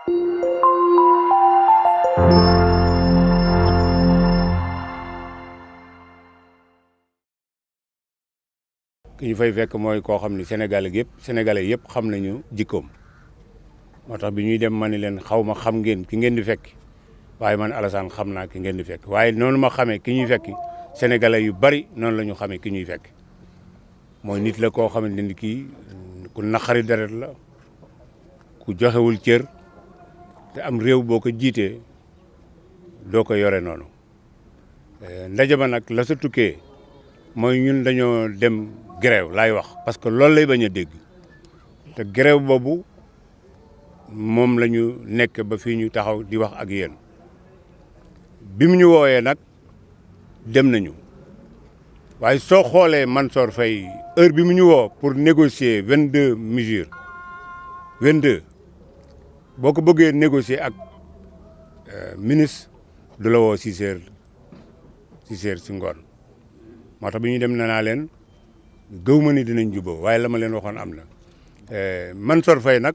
ki ñu fay fekk mooy koo xam ni sénégalais yëpp xam nañu jikkoom moo tax bi ñuy dem ma ni leen xaw ma xam ngeen ki ngeen di fekk waaye man Alassane xam naa ki ngeen di fekk waaye noonu ma xamee ki ñuy fekk sénégalais yu bari noonu la ñu xamee ki ñuy fekk mooy nit la koo xamante ni kii ku naqari deret la ku joxewul cër te am réew boo ko jiitee doo ko yore noonu ndaje ba nag la sa tukkee mooy ñun dañoo dem grève laay wax parce que loolu lay bañ a dégg te grève boobu moom la ñu nekk ba fii ñu taxaw di wax ak yéen bi mu ñu woowee nag dem nañu waaye soo xoolee Mansour Faye heure bi mu ñu woo pour négocier 22 mesures 22 boo ko bëggee négocier ak ministre du la woo 6 heures si ngoon moo tax bi ñu dem nee naa leen gëw ma ni dinañ jubóo waaye la ma leen waxoon am na Mansour Faye nag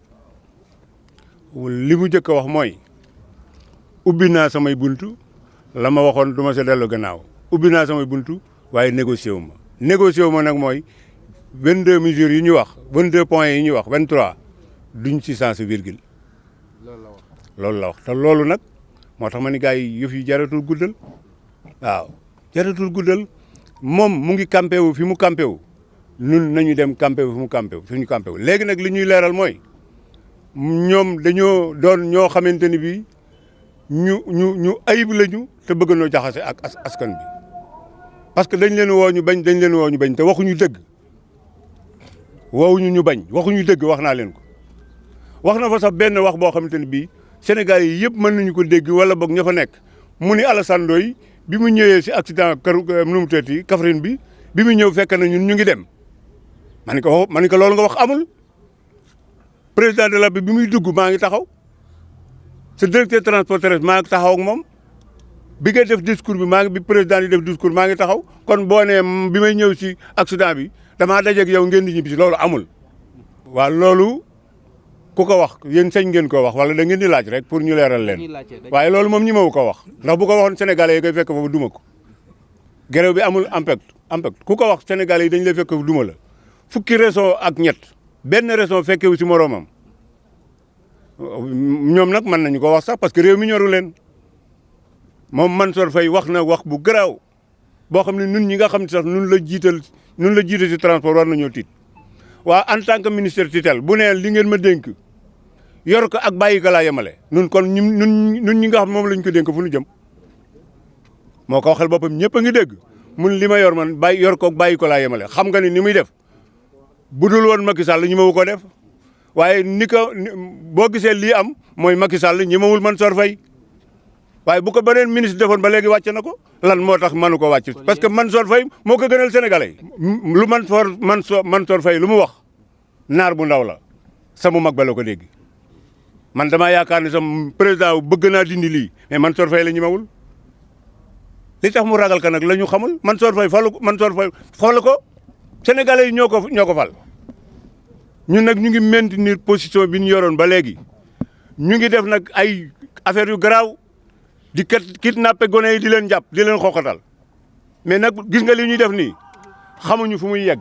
li mu njëkk a wax mooy ubbi naa samay buntu la ma waxoon du ma sa dellu gannaaw ubbi naa samay buntu waaye négocié wu ma nag mooy 22 mesures yi ñu wax 22 points yi ñu wax 23 duñ ci sens virgule loolu la wax te loolu nag moo tax ma ni gars yi yëf yi jaratul guddal waaw jaratul guddal moom mu ngi campé wu fi mu campé wu ñun nañu dem campé wu fi ñu campé wu léegi nag li ñuy leeral mooy ñoom dañoo doon ñoo xamante ni bii ñu ayib lañu te bëgg noo jaxase ak askan bi parce que dañ leen woo ñu bañ te waxuñu dëgg woowuñu ñu bañ waxuñu dëgg wax naa leen ko wax na fa sax benn wax boo xamante ni bii Sénégal yi yëpp mën nañu ko dégg wala boog ña fa nekk mu ni Alassane Ndoye bi mu ñëwee si accident nu mu tëddee Kaffrine bi mu ñëw fekk na ñun ñu ngi dem ma ni ko loolu nga wax amul président de la bi muy dugg maa ngi taxaw sa directeur transporteurs maa ngi taxaw ak moom bi nga def discours bi bi président di def discours maa ngi taxaw kon boo nee bi may ñëw si accident bi damaa dajeeg yow ngeen di ñibbi si loolu amul. waaw loolu ku ko wax yéen sañ ngeen ko wax wala da ngeen di laaj rek pour ñu leeral leen waaye loolu moom ñi ma ko wax ndax bu ko waxoon sénégalais yi koy fekk foofu duma ko grève bi amul impact ku ko wax sénégalais yi dañ lay fekk foofu duma la fukki région ak ñett benn région fekkewu si moroomam ñoom nag mën nañu ko wax sax parce que réew mi ñoru leen moom Mansour Faye wax na wax bu garaaw boo xam ne ñun ñi nga xam ne sax ñun la jiite si transport war nañoo tiit waa en tant que ministère tutelle bu ne li ngeen ma dénk yor ko ak bàyyi ko laa yemale nun kon ñun ñi nga xam moom lañ ko dénk fu ñu jëm moo ko waxal boppam ñëpp a ngi dégg mun li ma yor man yor ko bàyyi ko laa yemale xam nga ni muy def bu dul woon Macky Sall ñi ma ko def waaye boo gisee lii am mooy Macky Sall ñi mawul Mansour Faye waaye bu ko beneen ministre defoon ba léegi wàcc na ko lan moo tax mënu ko wàcc parce que Mansour Faye moo ko gënal sénégalais lu Mansour Faye lu mu wax naar bu ndaw la sama mag ba la ko dégg man damaa yaakaar ne sam président bëgg naa dindi lii mais Mansour Faye la ñu mawul li tax mu ragal ka nag la ñu xamul Mansour Faye falu ko sénégalais yi ñoo ko fal ñun nag ñu ngi maintenir position bi ñu yoroon ba léegi ñu ngi def nag ay affaire yu garaaw di kidnappé gone yi di leen jàpp di leen xooxatal mais nag gis nga li ñuy def nii xamuñu fu muy yegg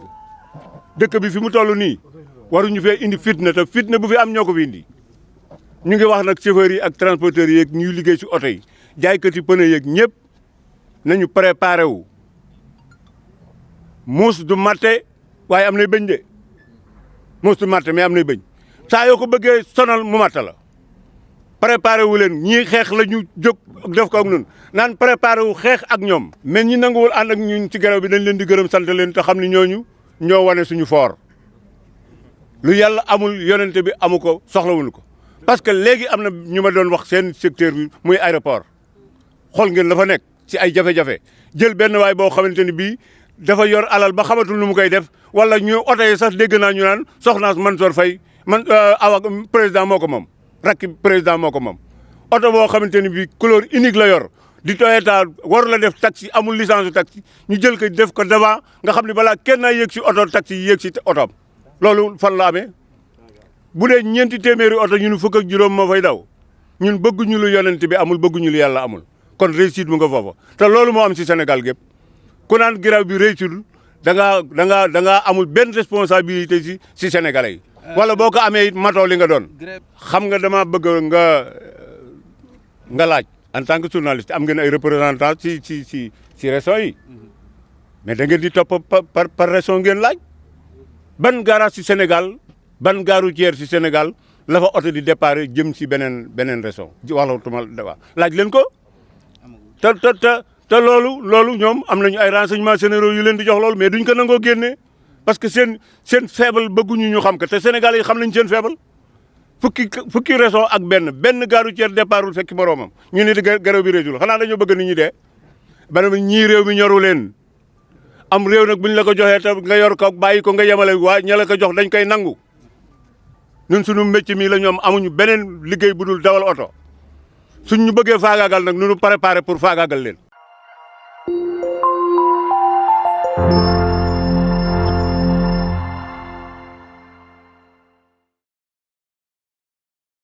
dëkk bi fi mu toll nii waruñu fee indi fitna te fitna bu fi am ñoo ko fi indi ñu ngi wax nag chauffeurs yi ak transporteurs yi yeeg ñuy liggéey si oto yi jaaykat yi pneu yeeg ñëpp nañu préparé wu muus du matte waaye am nay bëñ de muus du matte mais am nay bëñ saa yoo ko bëggee sonal mu matta la préparé wu leen ñii xeex la ñu jóg def ko ak ñun naan préparé wu xeex ak ñoom mais ñi nanguwul ànd ak ñun ci grève bi dañ leen di gërëm sant leen te xam ne ñooñu ñoo wane suñu foor lu yàlla amul yonente bi amu ko soxlawuñu ko parce que léegi am na ñu ma doon wax seen secteur bi muy aéroport xool ngeen la fa nekk ci ay jafe-jafe jël benn waay boo xamante ni bii dafa yor alal ba xamatul nu mu koy def wala ñu oto yi sax dégg naa ñu naan soxnaas Mansour Faye awa président moo ko moom rakki président moo ko moom oto boo xamante ni bii couleur unique la yor di Toyota war la def taxi amul licence taxi ñu jël ko def ko devant nga xam ne balaa kenn naa yéeg si oto taxi yéeg si otoom loolu fan la amee bu dee ñeenti téeméeri oto ñu fukk ak juróom moo fay daw ñun bëgguñu lu yonent bi amul bëgguñu lu yàlla amul kon réussite mu nga foofa te loolu moo am si Sénégal gépp ku naan grève bi réussite da ngaa amul benn responsabilité si Sénégalais yi wala boo ko amee it matoo li nga doon xam nga dama bëgg nga laaj en tant que journaliste am ngeen ay représentants si régions yi mais da ngeen di topp par région ngeen laaj ban garage si Sénégal ban gare routière si Sénégal la fa oto di départ jëm si beneen région wala tuma laaj leen ko te loolu ñoom am nañu ay renseignements généraux yu leen di jox loolu mais duñ ko nangoo génnee parce que seen faible bëgguñu ñu xam ko te Sénégal yi xam nañ seen faible fukki région ak benn gare routière départul fekki moroomam ñu ne di garaw bi réjul xanaa dañoo bëgg nit ñi dee bana ñii réew mi ñoru leen am réew nag buñ la ko joxee te nga yor ko bàyyi ko nga yemale waa ña la ko jox dañ koy nangu ñun suñu métier mi la ñoom amuñu beneen liggéey bu dul dawal oto suñ ñu bëggee faagaagal nag nu ñu préparé pour faagaagal leen